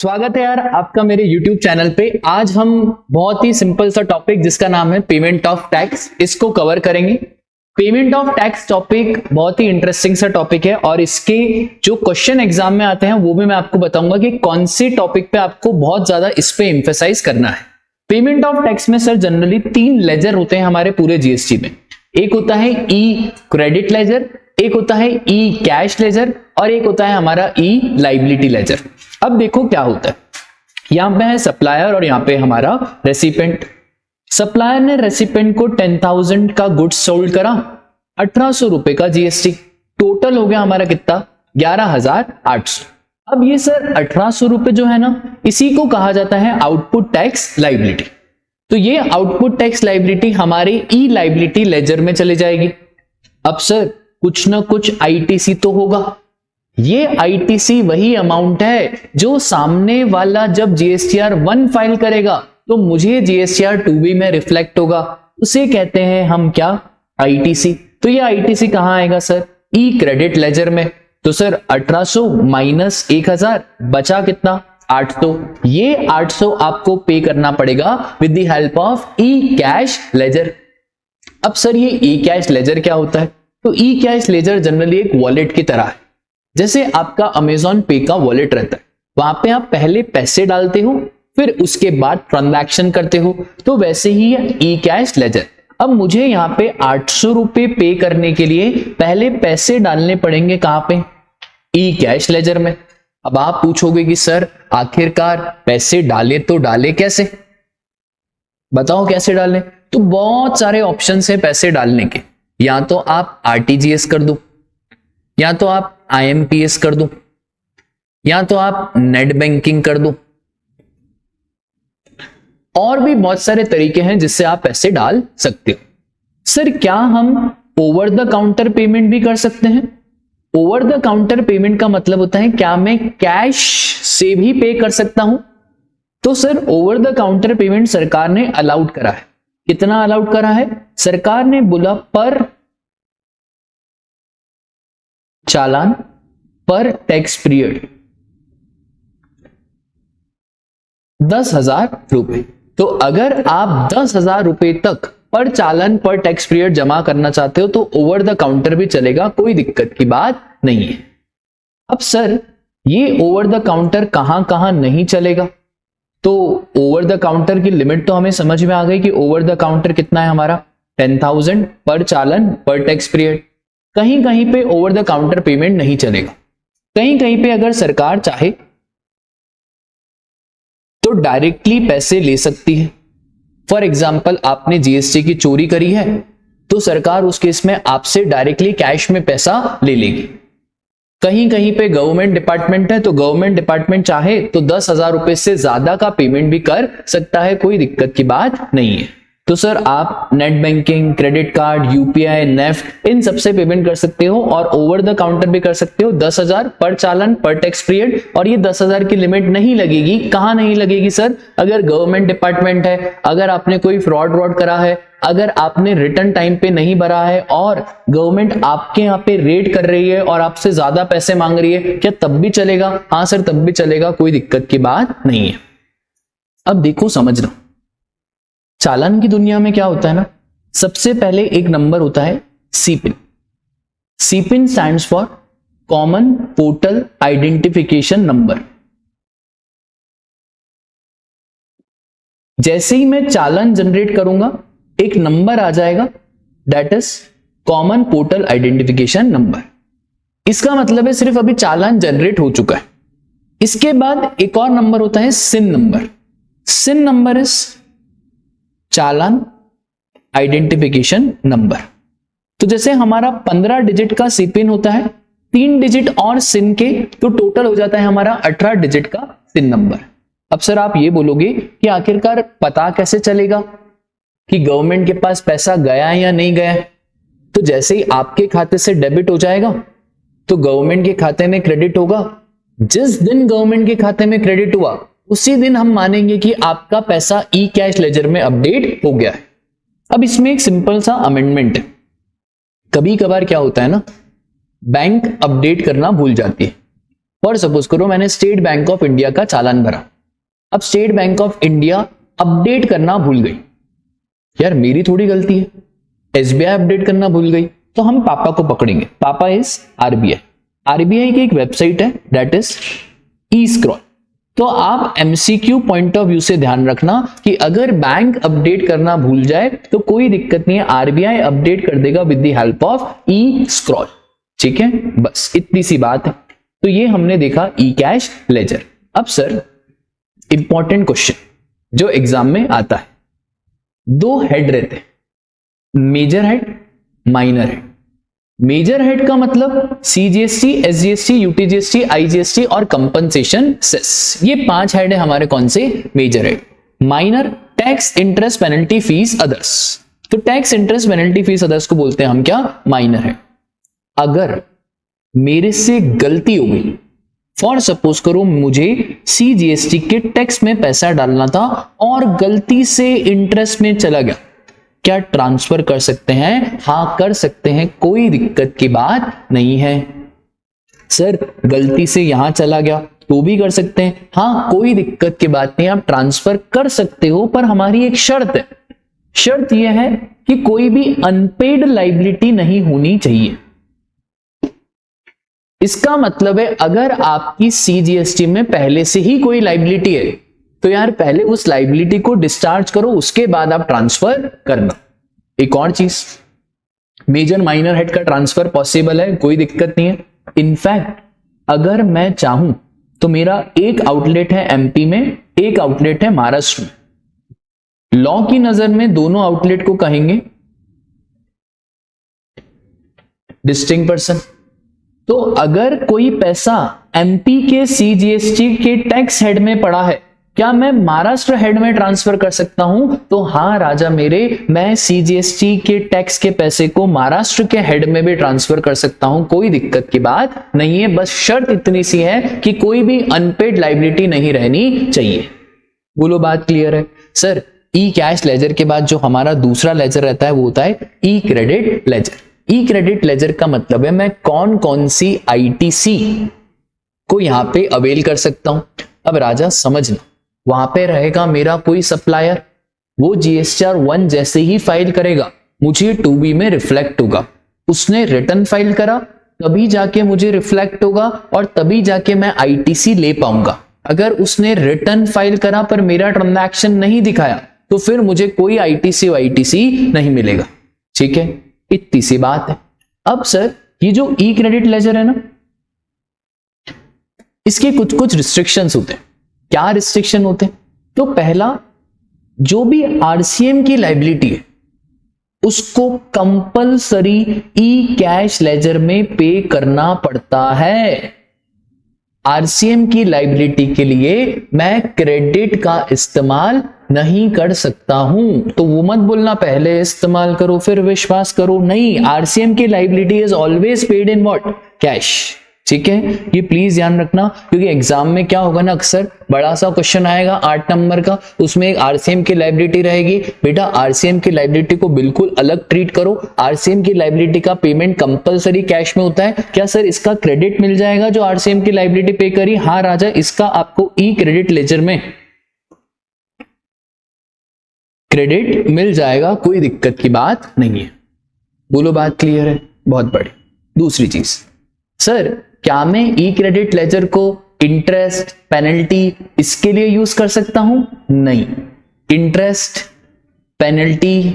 स्वागत है यार आपका मेरे YouTube चैनल पे। आज हम बहुत ही सिंपल सा टॉपिक जिसका नाम है पेमेंट ऑफ टैक्स, इसको कवर करेंगे। पेमेंट ऑफ टैक्स टॉपिक बहुत ही इंटरेस्टिंग सा टॉपिक है और इसके जो क्वेश्चन एग्जाम में आते हैं वो भी मैं आपको बताऊंगा कि कौन सी टॉपिक पे आपको बहुत ज्यादा इस पे एम्फेसाइज करना है। पेमेंट ऑफ टैक्स में सर जनरली 3 लेजर होते हैं हमारे पूरे जीएसटी में। एक होता है ई क्रेडिट लेजर, एक होता है ई कैश लेजर और एक होता है हमारा ई लाइबिलिटी लेजर। अब देखो क्या होता है, यहां पे है सप्लायर और यहां पे हमारा रेसिपेंट। सप्लायर ने रेसिपेंट को 10,000 का गुड्स सोल्ड करा, 1800 रुपए का जीएसटी, टोटल हो गया हमारा कितना 11,800। अब ये सर 1800 रुपए जो है ना, इसी को कहा जाता है आउटपुट टैक्स लाइबिलिटी। तो ये आउटपुट टैक्स लाइबिलिटी हमारे ई लाइबिलिटी लेजर में चली जाएगी। अब सर कुछ ना कुछ आईटीसी तो होगा। ये आईटीसी वही अमाउंट है जो सामने वाला जब जीएसटीआर 1 फाइल करेगा तो मुझे जीएसटीआर 2B में रिफ्लेक्ट होगा, उसे कहते हैं हम क्या, आईटीसी। तो ये आईटीसी कहां आएगा सर, ई क्रेडिट लेजर में। तो सर 1800 माइनस 1000 बचा कितना 800। ये 800 आपको पे करना पड़ेगा with the help of E cash ledger. अब सर ये ई कैश लेजर क्या होता है, तो ई कैश लेजर जनरली एक वॉलेट की तरह है। जैसे आपका अमेजॉन पे का वॉलेट रहता है, वहां पे आप पहले पैसे डालते हो फिर उसके बाद ट्रांजैक्शन करते हो, तो वैसे ही है ई कैश लेजर। अब मुझे यहाँ पे 800 रुपए पे करने के लिए पहले पैसे डालने पड़ेंगे कहां पे, ई कैश लेजर में। अब आप पूछोगे कि सर आखिरकार पैसे डाले तो डाले कैसे, बताओ कैसे डालें। तो बहुत सारे ऑप्शन है पैसे डालने के, या तो आप आरटीजीएस कर दो, या तो आप आईएमपीएस कर दो, या तो आप नेट बैंकिंग कर दो, और भी बहुत सारे तरीके हैं जिससे आप पैसे डाल सकते हो। सर क्या हम ओवर द काउंटर पेमेंट भी कर सकते हैं? ओवर द काउंटर पेमेंट का मतलब होता है क्या मैं कैश से भी पे कर सकता हूं? तो sir over the counter payment सरकार ने अलाउड करा है। कितना अलाउड करा है, सरकार ने बोला पर चालान पर टैक्स पीरियड 10,000 रुपए। तो अगर आप 10,000 रुपए तक पर चालान पर टैक्स पीरियड जमा करना चाहते हो तो ओवर द काउंटर भी चलेगा, कोई दिक्कत की बात नहीं है। अब सर ये ओवर द काउंटर कहां कहां नहीं चलेगा, तो ओवर द काउंटर की लिमिट तो हमें समझ में आ गई कि ओवर द काउंटर कितना है हमारा 10,000 पर चालान पर टैक्स पीरियड। कहीं कहीं पे ओवर द काउंटर पेमेंट नहीं चलेगा, कहीं कहीं पे अगर सरकार चाहे तो डायरेक्टली पैसे ले सकती है। फॉर एग्जाम्पल आपने जीएसटी की चोरी करी है तो सरकार उस केस में आपसे डायरेक्टली कैश में पैसा ले लेगी। कहीं कहीं पे गवर्नमेंट डिपार्टमेंट है तो गवर्नमेंट डिपार्टमेंट चाहे तो 10,000 रुपए से ज्यादा का पेमेंट भी कर सकता है, कोई दिक्कत की बात नहीं है। तो सर आप net banking, credit card, UPI, NEFT, इन सबसे पेमेंट कर सकते हो और ओवर द काउंटर भी कर सकते हो 10,000 पर चालान पर टैक्स पीरियड। और ये 10,000 की लिमिट नहीं लगेगी, कहां नहीं लगेगी सर, अगर गवर्नमेंट डिपार्टमेंट है, अगर आपने कोई फ्रॉड करा है, अगर आपने रिटर्न टाइम पे नहीं भरा है और गवर्नमेंट आपके यहाँ पे रेड कर रही है और आपसे ज्यादा पैसे मांग रही है, क्या तब भी चलेगा? हाँ सर तब भी चलेगा, कोई दिक्कत की बात नहीं है। अब देखो समझना, चालान की दुनिया में क्या होता है ना, सबसे पहले एक नंबर होता है CPIN. CPIN stands for common portal identification number. जैसे ही मैं चालान जनरेट करूंगा एक नंबर आ जाएगा, that is common portal identification number. इसका मतलब है सिर्फ अभी चालान जनरेट हो चुका है। इसके बाद एक और नंबर होता है CIN number. CIN number is challan identification number. तो जैसे हमारा 15 डिजिट का सीपिन होता है, 3 डिजिट और सिन के, तो टोटल हो जाता है हमारा 18 डिजिट का सिन नंबर। अब सर आप ये बोलोगे कि आखिरकार पता कैसे चलेगा कि गवर्नमेंट के पास पैसा गया है या नहीं गया है? तो जैसे ही आपके खाते से डेबिट हो जाएगा तो गवर्नमेंट के खाते में क्रेडिट होगा। जिस दिन गवर्नमेंट के खाते में क्रेडिट हुआ उसी दिन हम मानेंगे कि आपका पैसा ई कैश लेजर में अपडेट हो गया है। अब इसमें एक सिंपल सा अमेंडमेंट है। कभी कभार क्या होता है ना, बैंक अपडेट करना भूल जाती है, फॉर सपोज करो मैंने स्टेट बैंक ऑफ इंडिया का चालान भरा, अब state bank of India update करना भूल गई, यार मेरी थोड़ी गलती है, एसबीआई अपडेट करना भूल गई, तो हम पापा को पकड़ेंगे। पापा इज आरबीआई, आरबीआई की एक वेबसाइट है दैट इज ई-स्क्रॉल। तो आप एमसीक्यू पॉइंट ऑफ व्यू से ध्यान रखना कि अगर बैंक अपडेट करना भूल जाए तो कोई दिक्कत नहीं है, आरबीआई अपडेट कर देगा विद द हेल्प ऑफ ई-स्क्रॉल। ठीक है, बस इतनी सी बात है। तो ये हमने देखा ई कैश लेजर। अब सर इंपॉर्टेंट क्वेश्चन जो एग्जाम में आता है, दो हेड रहते हैं, major head, minor head. Major head का मतलब सीजीएसटी, एसजीएसटी, यूटीजीएसटी, आईजीएसटी और कंपनसेशन सेस, ये 5 हेड है हमारे कौन से major head. Minor tax, interest, penalty, fees, others. तो tax, interest, penalty, fees, others को बोलते हैं हम क्या, माइनर हेड। अगर मेरे से गलती हो गई, फॉर सपोज करो मुझे सीजीएसटी के टैक्स में पैसा डालना था और गलती से इंटरेस्ट में चला गया, क्या ट्रांसफर कर सकते हैं? हाँ कर सकते हैं, कोई दिक्कत की बात नहीं है। सर गलती से यहां चला गया तो भी कर सकते हैं, हाँ कोई दिक्कत की बात नहीं, आप ट्रांसफर कर सकते हो, पर हमारी एक शर्त है। शर्त यह है कि कोई भी अनपेड लाइबिलिटी नहीं होनी चाहिए। इसका मतलब है अगर आपकी सीजीएसटी में पहले से ही कोई लाइबिलिटी है तो यार पहले उस लाइबिलिटी को डिस्चार्ज करो, उसके बाद आप ट्रांसफर करना। एक और चीज, मेजर माइनर हेड का ट्रांसफर पॉसिबल है, कोई दिक्कत नहीं है। इनफैक्ट अगर मैं चाहूं तो मेरा एक आउटलेट है एमपी में, एक आउटलेट है महाराष्ट्र में। लॉ की नजर में दोनों आउटलेट को कहेंगे डिस्टिंक्ट पर्सन। तो अगर कोई पैसा एमपी के सीजीएसटी के टैक्स हेड में पड़ा है, क्या मैं महाराष्ट्र हेड में ट्रांसफर कर सकता हूं? तो हाँ राजा मेरे, मैं सीजीएसटी के टैक्स के पैसे को महाराष्ट्र के हेड में भी ट्रांसफर कर सकता हूं, कोई दिक्कत की बात नहीं है। बस शर्त इतनी सी है कि कोई भी अनपेड लाइबिलिटी नहीं रहनी चाहिए। बोलो बात क्लियर है? सर ई कैश लेजर के बाद जो हमारा दूसरा लेजर रहता है वो होता है ई क्रेडिट लेजर। ई क्रेडिट लेजर का मतलब है मैं कौन कौन सी आईटीसी को यहां पे अवेल कर सकता हूं। अब राजा समझना, वहां पे रहेगा मेरा कोई सप्लायर, वो जीएसटीआर 1 जैसे ही फाइल करेगा मुझे 2B में रिफ्लेक्ट होगा। उसने रिटर्न फाइल करा तभी जाके मुझे रिफ्लेक्ट होगा और तभी जाके मैं आईटीसी ले पाऊंगा। अगर उसने रिटर्न फाइल करा पर मेरा ट्रांजैक्शन नहीं दिखाया तो फिर मुझे कोई आईटीसी नहीं मिलेगा। ठीक है, इतनी सी बात है। अब सर ये जो ई क्रेडिट लेजर है ना, इसके कुछ कुछ रिस्ट्रिक्शंस होते हैं। क्या रिस्ट्रिक्शन होते हैं? तो पहला, जो भी आरसीएम की लाइबिलिटी है उसको कंपलसरी ई कैश लेजर में पे करना पड़ता है। आरसीएम की लाइबिलिटी के लिए मैं क्रेडिट का इस्तेमाल नहीं कर सकता हूं। तो वो मत बोलना पहले इस्तेमाल करो फिर विश्वास करो, नहीं, आरसीएम की liability is always paid in what, cash. ठीक है, ये प्लीज ध्यान रखना, क्योंकि एग्जाम में क्या होगा ना, अक्सर बड़ा सा क्वेश्चन आएगा 8 नंबर का, उसमें एक आरसीएम की लाइबिलिटी रहेगी। बेटा आरसीएम की लाइबिलिटी को बिल्कुल अलग ट्रीट करो। आरसीएम की लाइबिलिटी का पेमेंट कंपलसरी कैश में होता है। क्या सर इसका क्रेडिट मिल जाएगा जो आरसीएम की लाइबिलिटी पे करी? हाँ राजा, इसका आपको ई क्रेडिट लेजर में क्रेडिट मिल जाएगा, कोई दिक्कत की बात नहीं है। बोलो बात क्लियर है? बहुत बड़ी। दूसरी चीज, सर क्या मैं ई क्रेडिट लेजर को इंटरेस्ट, पेनल्टी इसके लिए यूज कर सकता हूं? नहीं, इंटरेस्ट, पेनल्टी,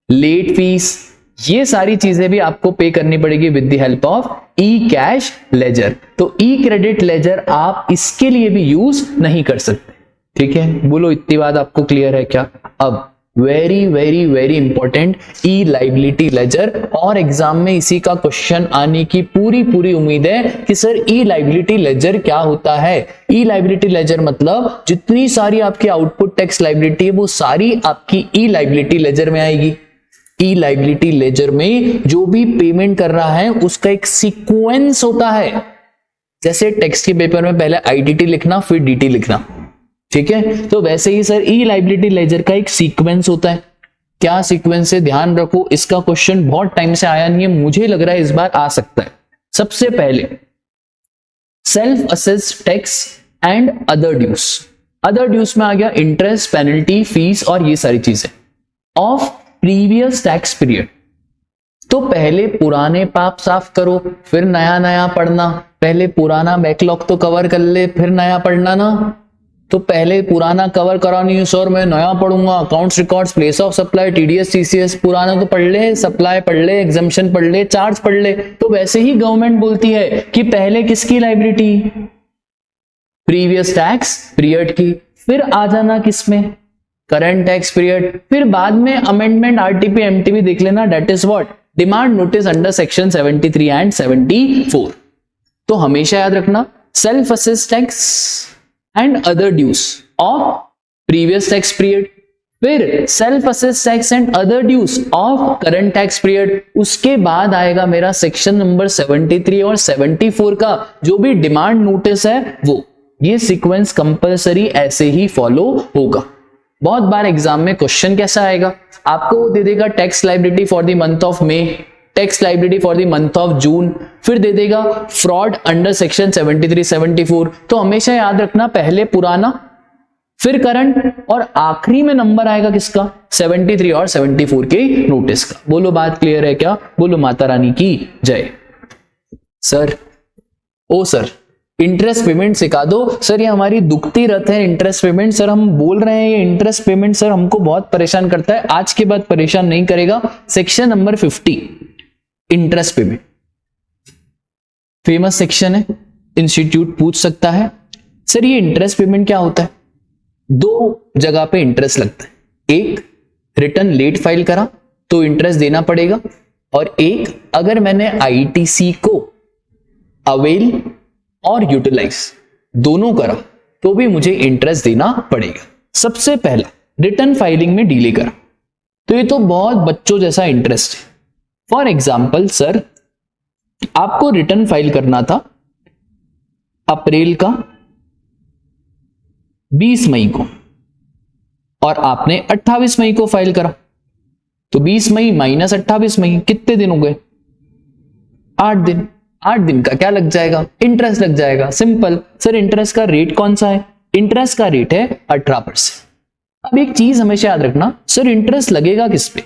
लेट फीस, ये सारी चीजें भी आपको पे करनी पड़ेगी with the help of E cash laser. तो ई क्रेडिट लेजर आप इसके लिए भी यूज नहीं कर सकते। ठीक है, बोलो इतनी बात आपको क्लियर है क्या? अब वेरी वेरी वेरी इंपॉर्टेंट, ई लाइबिलिटी लेजर, और एग्जाम में इसी का क्वेश्चन आने की पूरी उम्मीद है कि सर ई लाइबिलिटी लेजर क्या होता है। ई लाइबिलिटी लेजर मतलब जितनी सारी आपकी आउटपुट टैक्स लाइबिलिटी है वो सारी आपकी ई लाइबिलिटी लेजर में आएगी। ई लाइबिलिटी लेजर में जो भी पेमेंट कर रहा है उसका एक सीक्वेंस होता है। जैसे टेक्स्ट के पेपर में पहले आईटीटी लिखना फिर डीटी लिखना, ठीक है, तो वैसे ही सर ई लाइबिलिटी लेजर का एक सीक्वेंस होता है। क्या सीक्वेंस है? ध्यान रखो, इसका क्वेश्चन बहुत टाइम से आया नहीं है, मुझे लग रहा है इस बार आ सकता है। सबसे पहले self assessed tax and other dues. Other dues में आ गया इंटरेस्ट, पेनल्टी, फीस और ये सारी चीजें ऑफ प्रीवियस टैक्स पीरियड। तो पहले पुराने पाप साफ करो, फिर नया नया पढ़ना। पहले पुराना बैकलॉग तो कवर कर ले, फिर नया पढ़ना ना। तो पहले पुराना कवर करा नहीं सर, मैं नया पढ़ूंगा। Accounts, records, place of supply, TDS, TCS, पुराना तो पढ़ ले, सप्लाई पढ़ ले, एग्जम्पशन पढ़ ले, चार्ज पढ़ ले। तो वैसे ही गवर्नमेंट बोलती है कि पहले किसकी लायबिलिटी, प्रीवियस टैक्स पीरियड की, फिर आ जाना किसमें, करंट टैक्स पीरियड, फिर बाद में अमेंडमेंट आरटीपी एमटीपी देख लेना, that is what, demand notice under section 73 and 74। तो हमेशा याद रखना self assessed tax and other dues of previous tax period, फिर self assessed tax and other dues of current tax period. उसके बाद आएगा मेरा सेक्शन नंबर 73 और 74 का जो भी डिमांड नोटिस है वो। ये सीक्वेंस कंपलसरी ऐसे ही फॉलो होगा। बहुत बार एग्जाम में क्वेश्चन कैसा आएगा, आपको दे देगा tax liability for the month of May, tax liability for the month of June, फिर दे देगा फ्रॉड अंडर सेक्शन 73 74। तो हमेशा याद रखना पहले पुराना, फिर करंट और आखिरी में नंबर आएगा किसका, 73 और 74 के नोटिस का। बोलो बात क्लियर है क्या? बोलो माता रानी की जय। सर ओ सर इंटरेस्ट पेमेंट सिखा दो। सर ये हमारी दुखती रत है इंटरेस्ट पेमेंट। सर हम बोल रहे हैं ये इंटरेस्ट पेमेंट सर हमको बहुत परेशान करता है। आज के बाद परेशान नहीं करेगा। Section number 50 interest payment, famous section है, इंस्टीट्यूट पूछ सकता है। सर ये इंटरेस्ट पेमेंट क्या होता है? दो जगह पे इंटरेस्ट लगता है, एक रिटर्न लेट फाइल करा तो इंटरेस्ट देना पड़ेगा, और एक अगर मैंने आईटीसी को अवेल और यूटिलाइज दोनों करा तो भी मुझे इंटरेस्ट देना पड़ेगा। सबसे पहला रिटर्न फाइलिंग में डिले करा तो ये तो बहुत बच्चों जैसा इंटरेस्ट है। फॉर एग्जाम्पल सर आपको रिटर्न फाइल करना था अप्रैल का 20 मई को और आपने 28 मई को फाइल करा, तो 20 मई माइनस 28 मई कितने दिन हो गए? 8 दिन। 8 दिन का क्या लग जाएगा? इंटरेस्ट लग जाएगा। सिंपल। सर इंटरेस्ट का रेट कौन सा है? इंटरेस्ट का रेट है 18%। अब एक चीज हमेशा याद रखना, सर इंटरेस्ट लगेगा किस पे?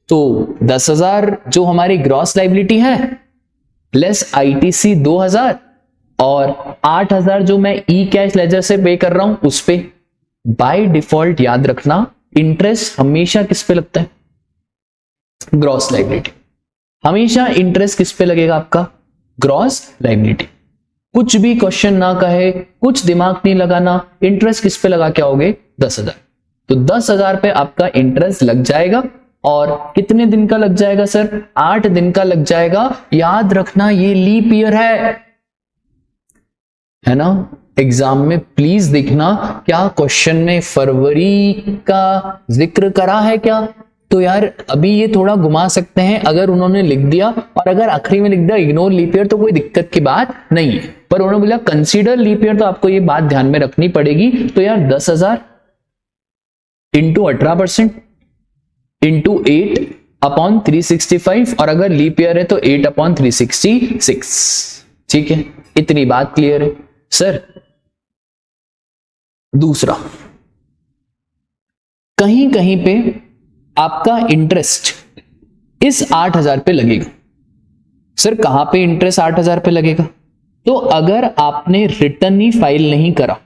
तो 10,000 जो हमारी ग्रॉस लायबिलिटी है प्लस आईटीसी 2,000 और 8,000 जो मैं ई कैश लेजर से पे कर रहा हूं उस पे। बाय डिफॉल्ट याद रखना इंटरेस्ट हमेशा किस पे लगता है? Gross liability. हमेशा इंटरेस्ट किस पे लगेगा आपका? Gross liability. कुछ भी क्वेश्चन ना कहे, कुछ दिमाग नहीं लगाना, इंटरेस्ट किस पे लगा के आओगे? 10,000। तो 10,000 पे आपका इंटरेस्ट लग जाएगा। और कितने दिन का लग जाएगा सर? 8 दिन का लग जाएगा। याद रखना ये लीप ईयर है ना? एग्जाम में प्लीज देखना क्या क्वेश्चन में फरवरी का जिक्र करा है क्या? तो यार अभी ये थोड़ा घुमा सकते हैं अगर उन्होंने लिख दिया, और अगर आखिरी में लिख दिया इग्नोर लीप ईयर तो कोई दिक्कत की बात नहीं है, पर उन्होंने बोला कंसीडर लीप ईयर, तो आपको ये बात ध्यान में रखनी पड़ेगी। तो यार 10,000 इंटू 18% इंटू 8/365, और अगर लीप ईयर है तो 8/366। ठीक है, इतनी बात क्लियर है सर। दूसरा, कहीं कहीं पे आपका इंटरेस्ट इस 8,000 पे लगेगा। सर कहां पे इंटरेस्ट 8,000 पे लगेगा? तो अगर आपने रिटर्न ही फाइल नहीं करा,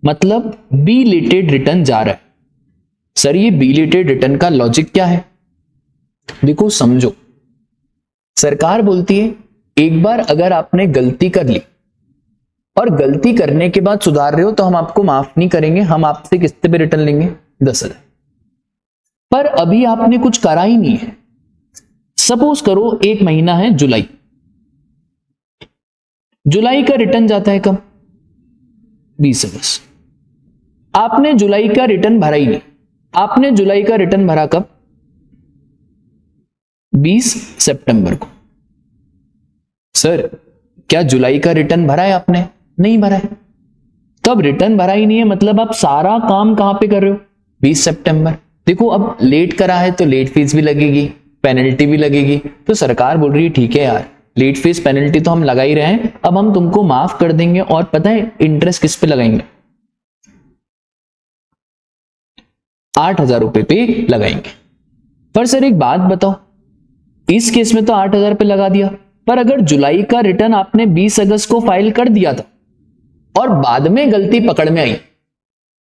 मतलब बिलेटेड रिटर्न जा रहा है। सर ये बिलेटेड रिटर्न का लॉजिक क्या है? देखो समझो, सरकार बोलती है एक बार अगर आपने गलती कर ली और गलती करने के बाद सुधार रहे हो तो हम आपको माफ नहीं करेंगे, हम आपसे किस्ते पे रिटर्न लेंगे 10,000। पर अभी आपने कुछ करा ही नहीं है। सपोज करो एक महीना है जुलाई, जुलाई का रिटर्न जाता है कब? 20 अगस्त। आपने जुलाई का रिटर्न भरा ही नहीं। आपने जुलाई का रिटर्न भरा कब? 20 सितंबर को। सर क्या जुलाई का रिटर्न भरा है आपने? नहीं भरा है। तब रिटर्न भरा ही नहीं है, मतलब आप सारा काम कहां पे कर रहे हो? 20 सितंबर। देखो अब लेट करा है तो लेट फीस भी लगेगी, पेनल्टी भी लगेगी। तो सरकार बोल रही है ठीक है यार, लेट फीस पेनल्टी तो हम लगा ही रहे हैं, अब हम तुमको माफ कर देंगे और पता है इंटरेस्ट किस पे लगाएंगे, 8,000 रुपए पे लगाएंगे। पर सर एक बात बताओ, इस केस में तो 8,000 पे लगा दिया, पर अगर जुलाई का रिटर्न आपने 20 अगस्त को फाइल कर दिया था और बाद में गलती पकड़ में आई,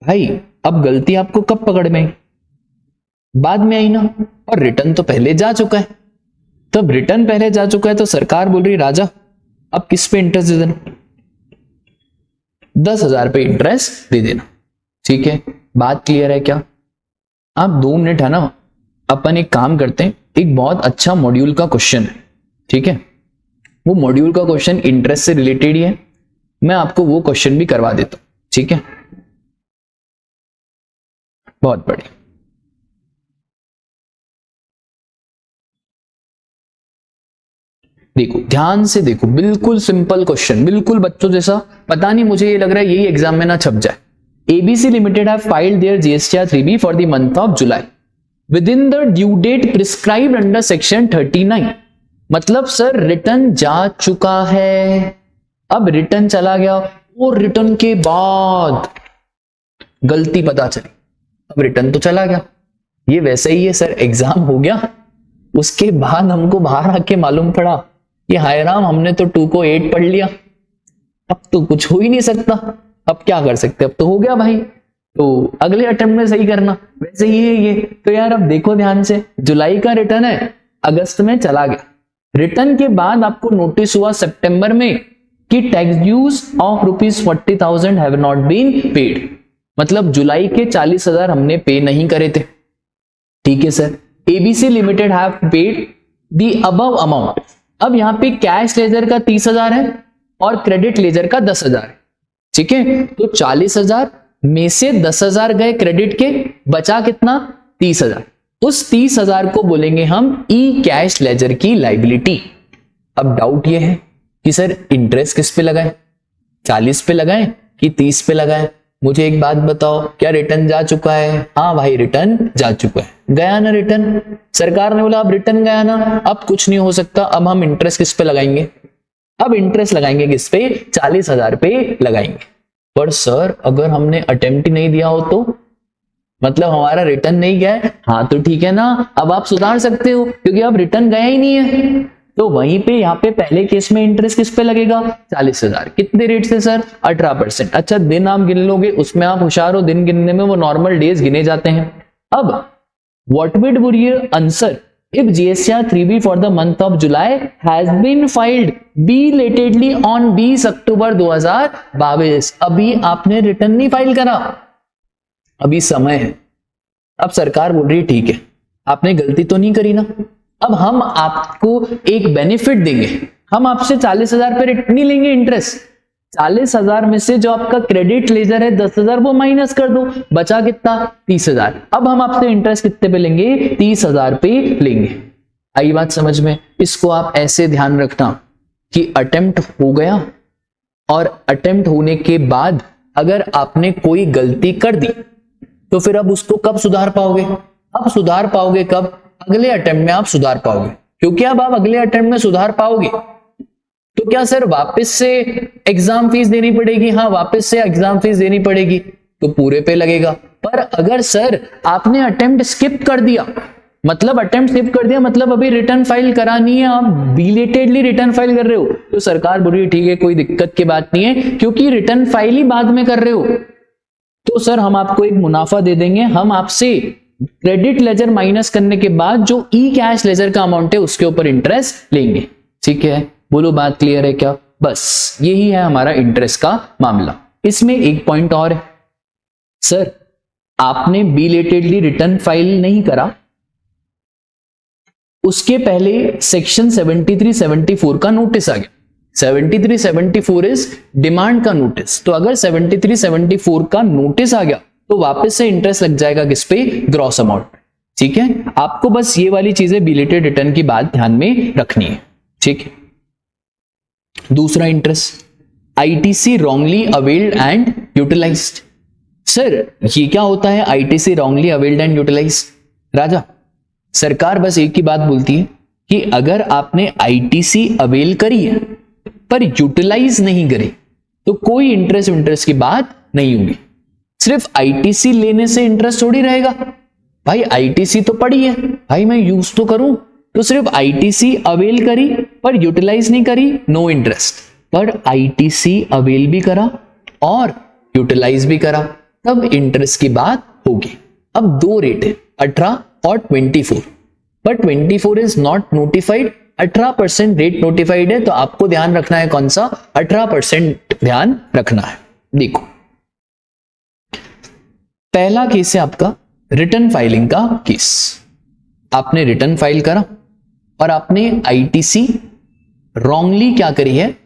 भाई अब गलती आपको कब पकड़ में आई, बाद में आई ना, और रिटर्न तो पहले जा चुका है। तब रिटर्न पहले जा चुका है तो सरकार बोल रही राजा अब किस पे इंटरेस्ट दे देना, 10,000 पे इंटरेस्ट दे देना। ठीक है, बात क्लियर है क्या? आप 2 मिनट है ना, अपन एक काम करते हैं, एक बहुत अच्छा मॉड्यूल का क्वेश्चन है, ठीक है, वो मॉड्यूल का क्वेश्चन इंटरेस्ट से रिलेटेड ही है, मैं आपको वो क्वेश्चन भी करवा देता हूं। ठीक है, बहुत बढ़िया। देखो ध्यान से देखो, बिल्कुल सिंपल क्वेश्चन, बिल्कुल बच्चों जैसा। पता नहीं, मुझे ये लग रहा है यही एग्जाम में ना छप जाए। ABC Limited have filed their GSTR 3B for the month of July within the due date prescribed under section 39। मतलब सर रिटर्न जा चुका है, अब रिटर्न चला गया और रिटर्न के बाद गलती पता चली, अब रिटर्न तो चला गया, ये वैसे ही है सर, एग्जाम हो गया, उसके बाद हमको बाहर आके मालूम पड़ा कि हाय राम हमने तो 2 को 8 पढ़ लिया, अब तो कुछ हो ही नहीं सकता, अब क्या कर सकते, अब तो हो गया भाई, तो अगले अटेम्प्ट में सही करना। वैसे ही है ये तो यार, अब देखो ध्यान से, जुलाई का रिटर्न है, अगस्त में चला गया, रिटर्न के बाद आपको नोटिस हुआ सितंबर में कि tax dues of ₹40,000 have not been paid, मतलब जुलाई के 40,000 हमने पे नहीं करे थे। ठीक है sir, ABC limited have paid the above amount. अब यहां पे कैश लेजर का 30,000 है और क्रेडिट लेजर का 10,000 है। ठीक है, तो 40,000 में से 10,000 गए क्रेडिट के, बचा कितना, 30,000। उस 30,000 को बोलेंगे हम ई कैश लेजर की लाइबिलिटी। अब डाउट ये है कि सर इंटरेस्ट किस पे लगाएं, 40 पे लगाएं कि 30 पे लगाएं? मुझे एक बात बताओ, क्या रिटर्न जा चुका है? हाँ भाई रिटर्न जा चुका है, गया ना रिटर्न, सरकार ने बोला अब रिटर्न गया ना, अब कुछ नहीं हो सकता, अब हम इंटरेस्ट किस पे लगाएंगे, अब इंटरेस्ट लगाएंगे किस पे, 40,000 पे लगाएंगे। पर सर अगर हमने अटेम्प्ट ही नहीं दिया हो तो, मतलब हमारा रिटर्न नहीं गया है, हाँ तो ठीक है ना, अब आप सुधार सकते हो क्योंकि अब रिटर्न गया ही नहीं है, तो वहीं पे यहाँ पे पहले केस में इंटरेस्ट किस पे लगेगा, 40,000। कितने रेट से सर, 18%। अच्छा दिन आप गिन लोगे, उसमें आप होशियार हो, दिन गिनने में वो नॉर्मल डेज गिने जाते हैं। अब what would be your answer if GSTR 3B for the month of July has been filed belatedly on 20 अक्टूबर 2022। अभी आपने रिटर्न नहीं फाइल करा, अभी समय है। अब सरकार बोल रही है ठीक है आपने गलती तो नहीं करी ना, अब हम आपको एक बेनिफिट देंगे, हम आपसे 40,000 पे रिटर्न नहीं लेंगे इंटरेस्ट, 40,000 में से जो आपका क्रेडिट लेजर है 10,000 वो माइनस कर दो, बचा कितना, 30,000। अब हम आपसे इंटरेस्ट कितने पे लेंगे, 30,000 पे लेंगे। आई बात समझ में? इसको आप ऐसे ध्यान रखना कि अटेम्प्ट हो गया और अटेम्प्ट होने के बाद अगर आपने कोई गलती कर दी तो फिर अब उसको कब सुधार पाओगे, अब सुधार पाओगे कब, अगले अटेम्प्ट में आप सुधार पाओगे, क्योंकि अब आप अगले अटेम्प्ट में सुधार पाओगे तो क्या सर वापस से एग्जाम फीस देनी पड़ेगी, हाँ वापस से एग्जाम फीस देनी पड़ेगी, तो पूरे पे लगेगा। पर अगर सर आपने अटेम्प्ट स्किप कर दिया, मतलब अटेम्प्ट स्किप कर दिया मतलब अभी रिटर्न फाइल करानी है, आप बिलेटेडली रिटर्न फाइल कर रहे हो, तो सरकार बोल रही है ठीक है कोई दिक्कत की बात नहीं है, क्योंकि रिटर्न फाइल ही बाद में कर रहे हो तो सर हम आपको एक मुनाफा दे देंगे, हम आपसे क्रेडिट लेजर माइनस करने के बाद जो ई कैश लेजर का अमाउंट है उसके ऊपर इंटरेस्ट लेंगे। ठीक है, बोलो बात क्लियर है क्या? बस यही है हमारा इंटरेस्ट का मामला। इसमें एक पॉइंट और है, सर आपने बिलेटेडली रिटर्न फाइल नहीं करा, उसके पहले सेक्शन 73-74 का नोटिस आ गया। 73-74 इज डिमांड का नोटिस, तो अगर 73-74 का नोटिस आ गया तो वापस से इंटरेस्ट लग जाएगा किस पे, ग्रॉस अमाउंट। ठीक है, आपको बस ये वाली चीजें बिलेटेड रिटर्न की बात ध्यान में रखनी है। ठीक है, दूसरा interest, ITC wrongly availed and utilised. Sir ये क्या होता है ITC wrongly availed and utilised? राजा सरकार बस एक ही बात बोलती है कि अगर आपने आईटीसी अवेल करी है पर यूटिलाइज नहीं करी तो कोई इंटरेस्ट की बात नहीं होगी। सिर्फ आईटीसी लेने से इंटरेस्ट थोड़ी रहेगा, भाई आईटीसी तो पड़ी है, भाई मैं यूज तो करूं। तो सिर्फ आईटीसी अवेल करी पर यूटिलाइज नहीं करी, नो इंटरेस्ट। पर आईटीसी अवेल भी करा और यूटिलाइज भी करा, तब इंटरेस्ट की बात होगी। अब दो रेट है 18 और 24, पर 24 is not notified, 18% rate notified है। तो आपको ध्यान रखना है कौन सा, 18% ध्यान रखना है। देखो पहला केस है आपका रिटर्न फाइलिंग का केस। आपने रिटर्न फाइल करा और आपने आईटीसी रॉन्गली क्या करी है,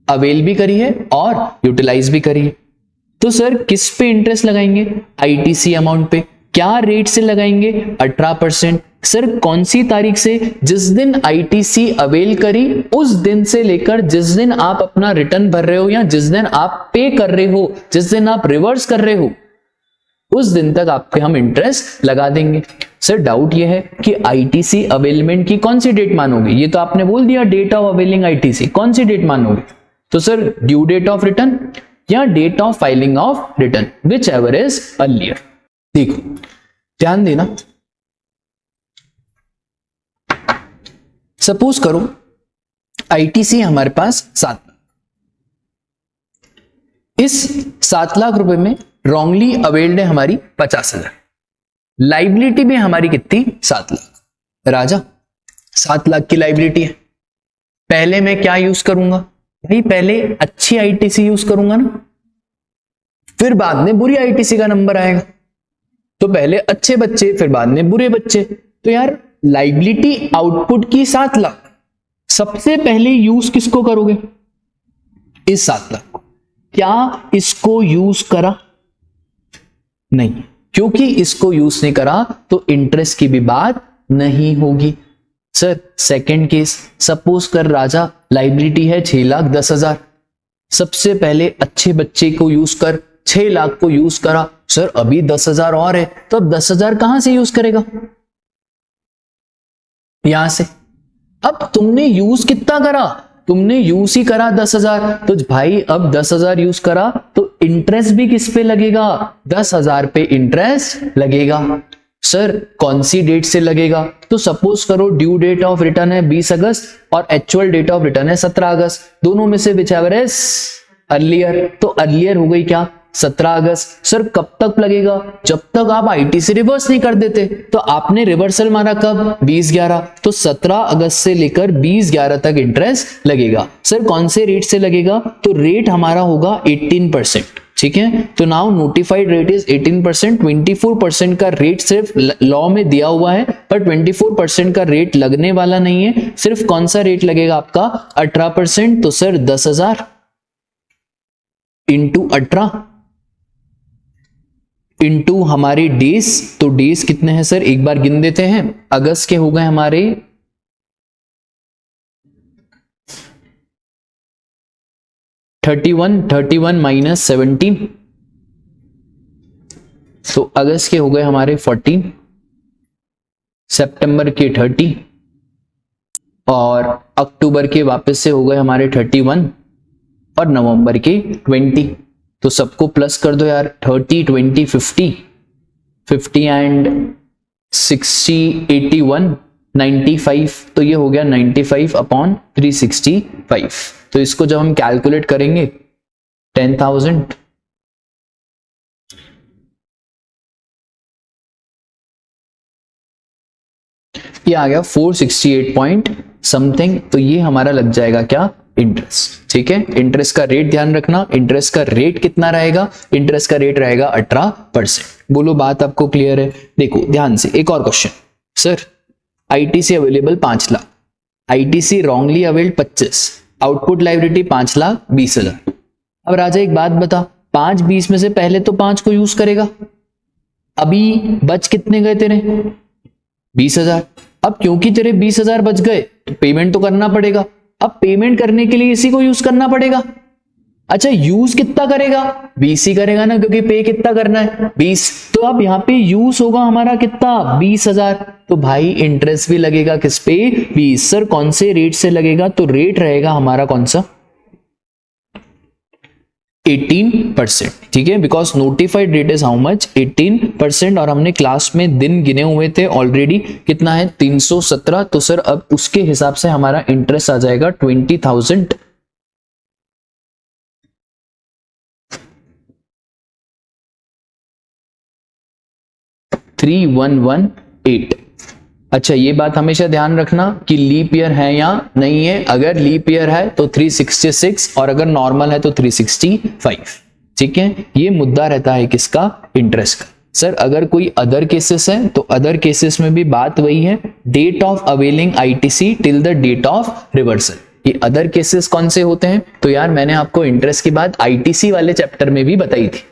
अवेल भी करी है और यूटिलाइज भी करी है। तो सर किस पे इंटरेस्ट लगाएंगे, आईटीसी अमाउंट पे। क्या रेट से लगाएंगे, 18%। सर कौन सी तारीख से, जिस दिन आईटीसी अवेल करी उस दिन से लेकर जिस दिन आप अपना रिटर्न भर रहे हो या जिस दिन आप पे कर रहे हो, जिस दिन आप रिवर्स कर रहे हो, उस दिन तक आपके हम इंटरेस्ट लगा देंगे। सर डाउट यह है कि आईटीसी अवेलमेंट की कौन सी डेट मानोगे, ये तो आपने बोल दिया डेट ऑफ अवेलिंग आईटीसी, कौन सी डेट मानोगे। तो sir due date of return या date of filing of return, whichever is earlier. देखो ध्यान देना, सपोज करो आईटीसी हमारे पास 7 लाख, इस 7 लाख रुपए में रॉन्गली अवेल्ड है हमारी 50,000, लाइबिलिटी भी हमारी कितनी, 7 लाख। राजा 7 लाख की लाइबिलिटी है, पहले मैं क्या यूज करूंगा भाई, पहले अच्छी आईटीसी यूज करूंगा ना, फिर बाद में बुरी आईटीसी का नंबर आएगा। तो पहले अच्छे बच्चे फिर बाद में बुरे बच्चे। तो यार लाइबिलिटी आउटपुट की 7 लाख, सबसे पहले यूज किसको करोगे, इस 7 लाख को। क्या इसको यूज करा, नहीं, क्योंकि इसको यूज नहीं करा तो इंटरेस्ट की भी बात नहीं होगी। सर सेकंड केस, सपोज कर राजा लाइबिलिटी है 6,10,000, सबसे पहले अच्छे बच्चे को यूज कर, 6 लाख को यूज करा। सर अभी 10,000 और है, तो अब 10,000 कहां से यूज करेगा, यहां से। अब तुमने यूज कितना करा, तुमने यूज ही करा 10,000, तो भाई अब 10,000 यूज करा तो इंटरेस्ट भी किस पे लगेगा, 10,000 पे इंटरेस्ट लगेगा। सर कौन सी डेट से लगेगा, तो सपोज करो ड्यू डेट ऑफ रिटर्न है 20 अगस्त और एक्चुअल डेट ऑफ रिटर्न है 17 अगस्त, दोनों में से विच एवर इज अर्लियर। तो अर्लियर हो गई क्या, 17 अगस्त। सर कब तक लगेगा, जब तक आप आईटीसी रिवर्स नहीं कर देते। तो आपने रिवर्सल मारा कब, 20/11, तो 17 अगस्त से लेकर 20/11 तक इंटरेस्ट लगेगा। सर कौन से रेट से लगेगा, तो रेट हमारा होगा 18%, ठीक है। तो नाउ नोटिफाइड रेट इज 18%, 24% का रेट सिर्फ लॉ में दिया हुआ है, पर 24% का रेट लगने वाला नहीं है। सिर्फ कौन सा रेट लगेगा आपका, 18%। तो सर 10,000 इंटू 18 इंटू हमारे डेज, तो डेज कितने हैं सर, एक बार गिन देते हैं। अगस्त के हो गए हमारे 31 माइनस 17, तो अगस्त के हो गए हमारे 14, सितंबर के 30 और अक्टूबर के वापस से हो गए हमारे 31 और नवंबर के 20। तो सबको प्लस कर दो यार, 30 20 50 एंड 60 81 95, तो ये हो गया 95 अपॉन 365। तो इसको जब हम कैलकुलेट करेंगे 10,000 ये आ गया 468 पॉइंट समथिंग। तो ये हमारा लग जाएगा क्या, इंटरेस्ट, ठीक है। इंटरेस्ट का रेट ध्यान रखना, इंटरेस्ट का रेट कितना रहेगा, इंटरेस्ट का रेट रहेगा 18%। बोलो बात आपको क्लियर है। देखो ध्यान से एक और question, sir ITC available 5 lakh, ITC wrongly availed 25, output liability 5,20,000। अब राजा एक बात बता, 5 20 में से पहले तो 5 को यूज करेगा, अभी बच कितने गए तेरे, 20,000। अब क्योंकि तेरे 20,000 बच गए तो पेमेंट तो करना पड़ेगा। अब पेमेंट करने के लिए इसी को यूज करना पड़ेगा, अच्छा यूज कितना करेगा, 20 ही करेगा ना, क्योंकि पे कितना करना है 20। तो अब यहाँ पे यूज होगा हमारा कितना 20,000। तो भाई इंटरेस्ट भी लगेगा किस पे 20। सर कौन से रेट से लगेगा, तो रेट रहेगा हमारा कौन सा 18%। ठीक है, because notified rate is how much 18%। और हमने क्लास में दिन गिने हुए थे ऑलरेडी, कितना है 317। तो सर अब उसके हिसाब से हमारा इंटरेस्ट आ जाएगा 20,000। 3118। अच्छा ये बात हमेशा ध्यान रखना कि लीप ईयर है या नहीं है। अगर लीप ईयर है तो 366 और अगर नॉर्मल है तो 365। ठीक है, ये मुद्दा रहता है किसका, इंटरेस्ट का। सर अगर कोई अदर केसेस है तो अदर केसेस में भी बात वही है, date of availing ITC till the date of reversal. ये अदर केसेस कौन से होते हैं, तो यार मैंने आपको इंटरेस्ट की बात आईटीसी वाले चैप्टर में भी बताई थी।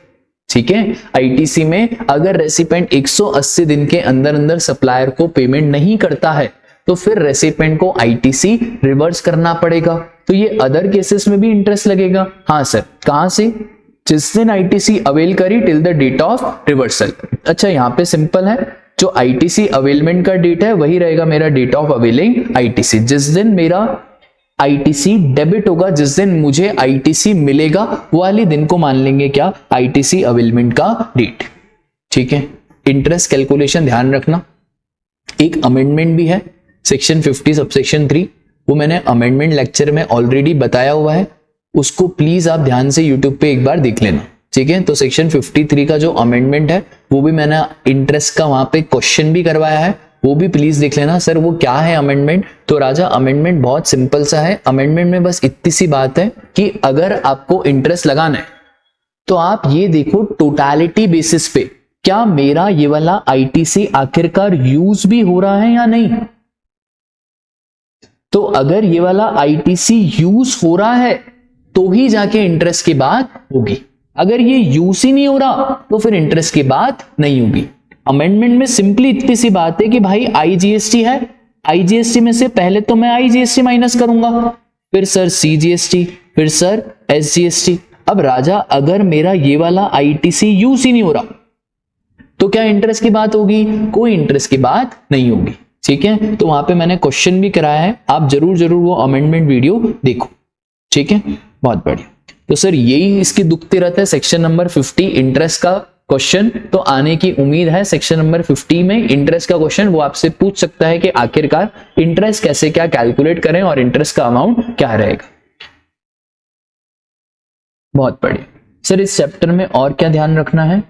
ठीक है, आईटीसी में अगर रेसिपेंट 180 दिन के अंदर अंदर सप्लायर को पेमेंट नहीं करता है तो फिर रेसिपेंट को आईटीसी रिवर्स करना पड़ेगा। तो ये अदर केसेस में भी इंटरेस्ट लगेगा। हाँ सर, कहां से, जिस दिन आईटीसी अवेल करी till the date of reversal. अच्छा यहाँ पे सिंपल है, जो आईटीसी अवेलमेंट का डेट है वही रहेगा मेरा डेट ऑफ अवेलिंग आईटीसी। जिस दिन मेरा आईटीसी डेबिट होगा, जिस दिन मुझे आईटीसी मिलेगा वो वाले दिन को मान लेंगे क्या, आईटीसी अवेलमेंट का डेट। ठीक है, इंटरेस्ट कैलकुलेशन ध्यान रखना। एक अमेंडमेंट भी है सेक्शन 50 सबसेक्शन 3, वो मैंने अमेंडमेंट लेक्चर में ऑलरेडी बताया हुआ है, उसको प्लीज आप ध्यान से यूट्यूब पे एक बार देख लेना। ठीक है, तो सेक्शन 53 का जो अमेंडमेंट है वो भी मैंने इंटरेस्ट का वहां पे क्वेश्चन भी करवाया है, वो भी प्लीज देख लेना। सर वो क्या है अमेंडमेंट, तो राजा अमेंडमेंट बहुत सिंपल सा है। अमेंडमेंट में बस इतनी सी बात है कि अगर आपको इंटरेस्ट लगाना है तो आप ये देखो टोटलिटी बेसिस पे क्या मेरा ये वाला आईटीसी आखिरकार यूज भी हो रहा है या नहीं। तो अगर ये वाला आईटीसी यूज हो रहा है तो ही जाके इंटरेस्ट की बात होगी, अगर ये यूज ही नहीं हो रहा तो फिर इंटरेस्ट की बात नहीं होगी। अमेंडमेंट में सिंपली इतनी सी बात है कि भाई आईजीएसटी है, आईजीएसटी में से पहले तो मैं आईजीएसटी माइनस करूंगा, फिर सर सीजीएसटी, फिर सर एसजीएसटी। अब राजा अगर मेरा ये वाला आईटीसी यूज ही नहीं हो रहा तो क्या इंटरेस्ट की बात होगी, कोई इंटरेस्ट की बात नहीं होगी। ठीक है, तो वहां पे मैंने क्वेश्चन भी कराया है, आप जरूर जरूर वो अमेंडमेंट वीडियो देखो। ठीक है, बहुत बढ़िया। तो सर यही इसकी दुखती रहता है सेक्शन नंबर 50 इंटरेस्ट का क्वेश्चन, तो आने की उम्मीद है सेक्शन नंबर 50 में इंटरेस्ट का क्वेश्चन वो आपसे पूछ सकता है कि आखिरकार इंटरेस्ट कैसे क्या कैलकुलेट करें और इंटरेस्ट का अमाउंट क्या रहेगा। बहुत बढ़िया। सर इस चैप्टर में और क्या ध्यान रखना है,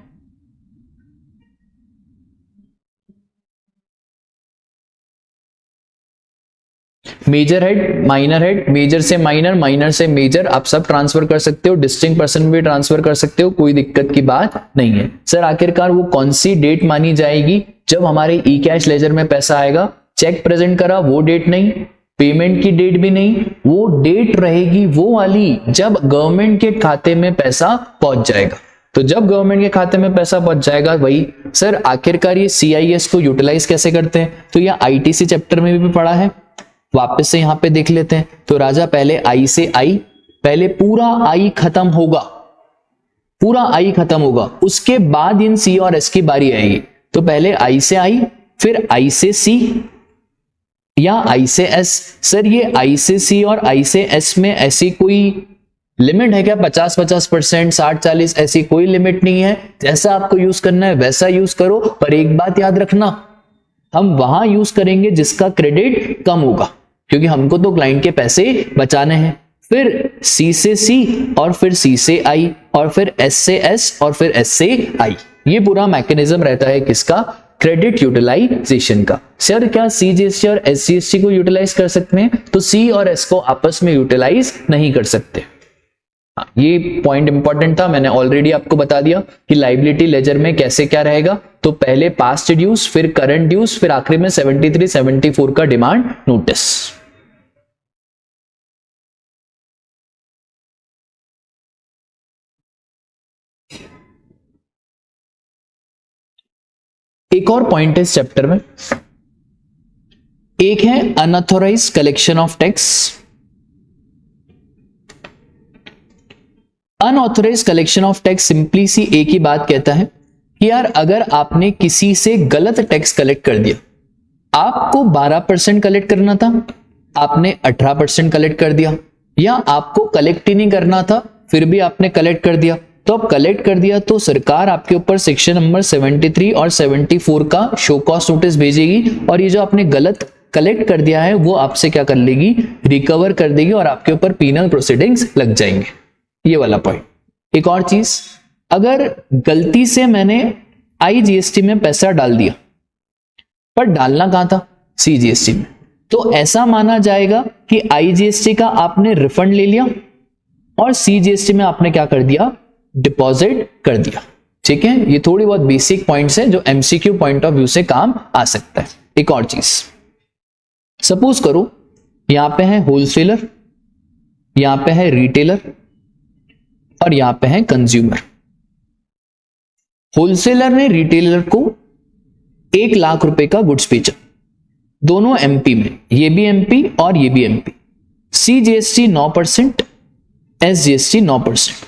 major head minor head, major से माइनर, माइनर से मेजर, आप सब ट्रांसफर कर सकते हो, डिस्टिंक्ट पर्सन भी ट्रांसफर कर सकते हो, कोई दिक्कत की बात नहीं है। सर आखिरकार वो कौन सी डेट मानी जाएगी जब हमारे ई कैश लेजर में पैसा आएगा, चेक प्रेजेंट करा वो डेट नहीं, पेमेंट की डेट भी नहीं, वो डेट रहेगी वो वाली जब गवर्नमेंट के खाते में पैसा पहुंच जाएगा। तो जब गवर्नमेंट के खाते में पैसा पहुंच जाएगा वही। सर आखिरकार ये सीआईएस को यूटिलाइज कैसे करते हैं, तो यह आईटीसी चैप्टर में भी पढ़ा है, वापस से यहां पे देख लेते हैं। तो राजा पहले आई से आई, पहले पूरा आई खत्म होगा, पूरा आई खत्म होगा, उसके बाद इन सी और एस की बारी आएगी। तो पहले आई से आई, फिर आई से सी या आई से एस। सर ये आई से सी और आई से एस में ऐसी कोई लिमिट है क्या, 50-50%, 60-40, ऐसी कोई लिमिट नहीं है। जैसा आपको यूज करना है वैसा यूज करो, पर एक बात याद रखना, हम वहां यूज करेंगे जिसका क्रेडिट कम होगा, क्योंकि हमको तो क्लाइंट के पैसे बचाने हैं। फिर सी से सी और फिर सी से आई और फिर एस से एस और फिर एस से आई, ये पूरा मैकेनिज्म रहता है किसका, क्रेडिट यूटिलाइजेशन का। सर क्या सीजीएसटी और एसजीएसटी को यूटिलाइज कर सकते हैं, तो सी और एस को आपस में यूटिलाइज नहीं कर सकते। ये पॉइंट इंपॉर्टेंट था, मैंने ऑलरेडी आपको बता दिया कि लायबिलिटी लेजर में कैसे क्या रहेगा। तो पहले पास्ट ड्यूज, फिर करंट ड्यूज, फिर आखिरी में 73-74 का डिमांड नोटिस। एक और पॉइंट है इस चैप्टर में, एक है unauthorised collection of tax, unauthorised collection of tax simply see एक ही बात कहता है कि यार अगर आपने किसी से गलत टैक्स कलेक्ट कर दिया, आपको 12% कलेक्ट करना था, आपने 18% कलेक्ट कर दिया, या आपको कलेक्ट ही नहीं करना था फिर भी आपने कलेक्ट कर दिया, तो अब कलेक्ट कर दिया तो सरकार आपके ऊपर सेक्शन नंबर 73 और 74 का शो कॉज नोटिस भेजेगी और ये जो आपने गलत कलेक्ट कर दिया है वो आपसे क्या कर लेगी, रिकवर कर देगी और आपके ऊपर पीनल प्रोसीडिंग्स लग जाएंगे। ये वाला पॉइंट। एक और चीज, अगर गलती से मैंने आईजीएसटी में पैसा डाल दिया पर डालना कहां था, सीजीएसटी में, तो ऐसा माना जाएगा कि आईजीएसटी का आपने रिफंड ले लिया और सीजीएसटी में आपने क्या कर दिया, डिपॉजिट कर दिया। ठीक है, ये थोड़ी बहुत बेसिक पॉइंट्स हैं जो एमसीक्यू पॉइंट ऑफ व्यू से काम आ सकता है। एक और चीज, सपोज करो यहां पे है होलसेलर, यहां पे है रिटेलर और यहां पे है कंज्यूमर। होलसेलर ने रिटेलर को 1 लाख रुपए का गुड्स बेचा, दोनों एमपी में, ये भी एमपी और ये भी एमपी। सीजीएसटी 9%, एसजीएसटी 9%,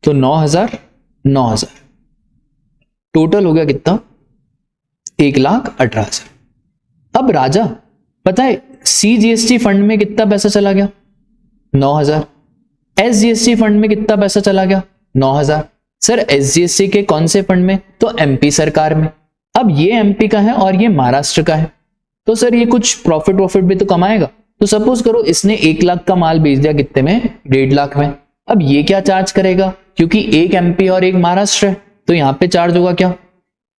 तो 9,000 9,000 टोटल हो गया कितना, 1,18,000। अब राजा पता है सीजीएसटी फंड में कितना पैसा चला गया, 9,000। एसजीएसटी फंड में कितना पैसा चला गया, 9,000। सर एसजीएसटी के कौन से फंड में, तो एमपी सरकार में। अब ये एमपी का है और ये महाराष्ट्र का है, तो सर ये कुछ प्रॉफिट भी तो कमाएगा। तो सपोज करो इसने 1 लाख का माल बेच दिया कितने में, 1.5 लाख में। अब ये क्या चार्ज करेगा, क्योंकि एक एमपी और एक महाराष्ट्र है तो यहां पे चार्ज होगा क्या,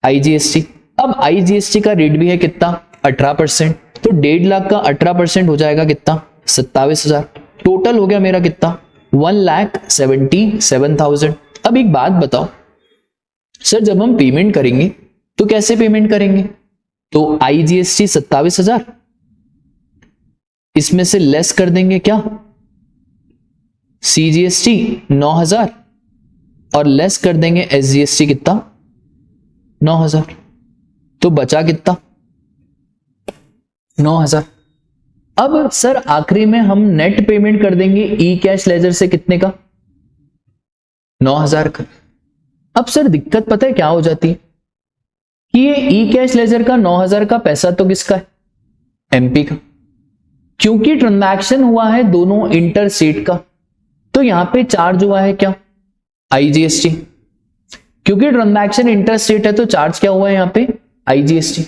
आईजीएसटी। अब आईजीएसटी का रेट भी है कितना, 18%, तो 1.5 लाख का 18% हो जाएगा कितना, 27,000। टोटल हो गया मेरा कितना, 1,77,000। अब एक बात बताओ सर, जब हम पेमेंट करेंगे तो कैसे पेमेंट करेंगे, तो आईजीएसटी 27,000, इसमें से लेस कर देंगे क्या, सीजीएसटी 9,000 और लेस कर देंगे एसजीएसटी कितना, 9,000, तो बचा कितना, 9,000। अब सर आखिरी में हम नेट पेमेंट कर देंगे ई कैश लेजर से कितने का, 9,000 का। अब सर दिक्कत पता है क्या हो जाती है कि ये ई कैश लेजर का 9,000 का पैसा तो किसका है, एमपी का, क्योंकि ट्रांजैक्शन हुआ है दोनों इंटर स्टेट का, तो यहां पे चार्ज हुआ है क्या, आईजीएसटी। क्योंकि ट्रांजैक्शन इंटर स्टेट है तो चार्ज क्या हुआ है यहां पे, आईजीएसटी।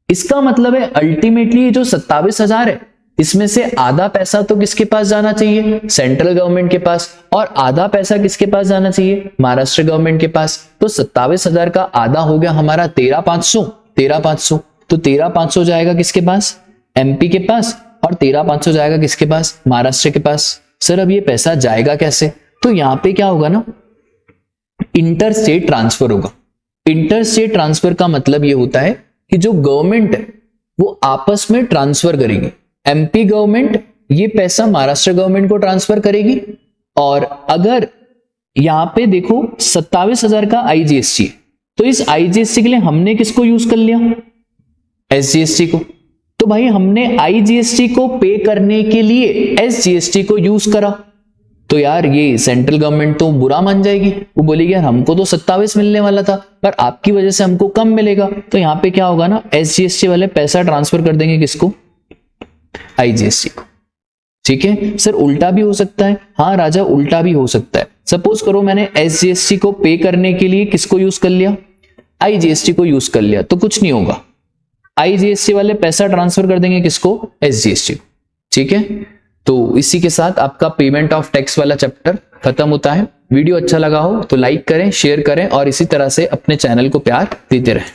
इसका मतलब है अल्टीमेटली ये जो 27,000 है इसमें से आधा पैसा तो किसके पास जाना चाहिए, सेंट्रल गवर्नमेंट के पास, और आधा पैसा किसके पास जाना चाहिए, महाराष्ट्र गवर्नमेंट के पास। तो 27,000 का आधा हो गया हमारा 13,500, तो 13,500 जाएगा किसके पास, एमपी के पास, और 13,500 जाएगा किसके पास, महाराष्ट्र के पास। सर अब ये पैसा जाएगा कैसे, तो यहां पे क्या होगा ना, इंटर स्टेट ट्रांसफर होगा। इंटर स्टेट ट्रांसफर का मतलब ये होता है कि जो गवर्नमेंट है वो आपस में ट्रांसफर करेगी। एमपी गवर्नमेंट ये पैसा महाराष्ट्र गवर्नमेंट को ट्रांसफर करेगी, और अगर यहां पे देखो 27,000 का आईजीएसटी है, तो इस आईजीएसटी के लिए हमने किसको यूज कर लिया, एसजीएसटी को। तो भाई हमने आईजीएसटी को पे करने के लिए एसजीएसटी को यूज करा, तो यार ये सेंट्रल गवर्नमेंट तो बुरा मान जाएगी, वो बोलेगी यार हमको तो 27 मिलने वाला था पर आपकी वजह से हमको कम मिलेगा। तो यहां पे क्या होगा ना, एसजीएसटी वाले पैसा ट्रांसफर कर देंगे किसको, आईजीएसटी को। ठीक है सर, उल्टा भी हो सकता है, हाँ राजा उल्टा भी हो सकता है। सपोज करो मैंने एसजीएसटी को पे करने के लिए किसको यूज कर लिया, आईजीएसटी को यूज कर लिया, तो कुछ नहीं होगा, आईजीएसटी वाले पैसा ट्रांसफर कर देंगे किसको, एसजीएसटी को। ठीक है, तो इसी के साथ आपका पेमेंट ऑफ टैक्स वाला चैप्टर खत्म होता है। वीडियो अच्छा लगा हो तो लाइक करें, शेयर करें और इसी तरह से अपने चैनल को प्यार देते रहें।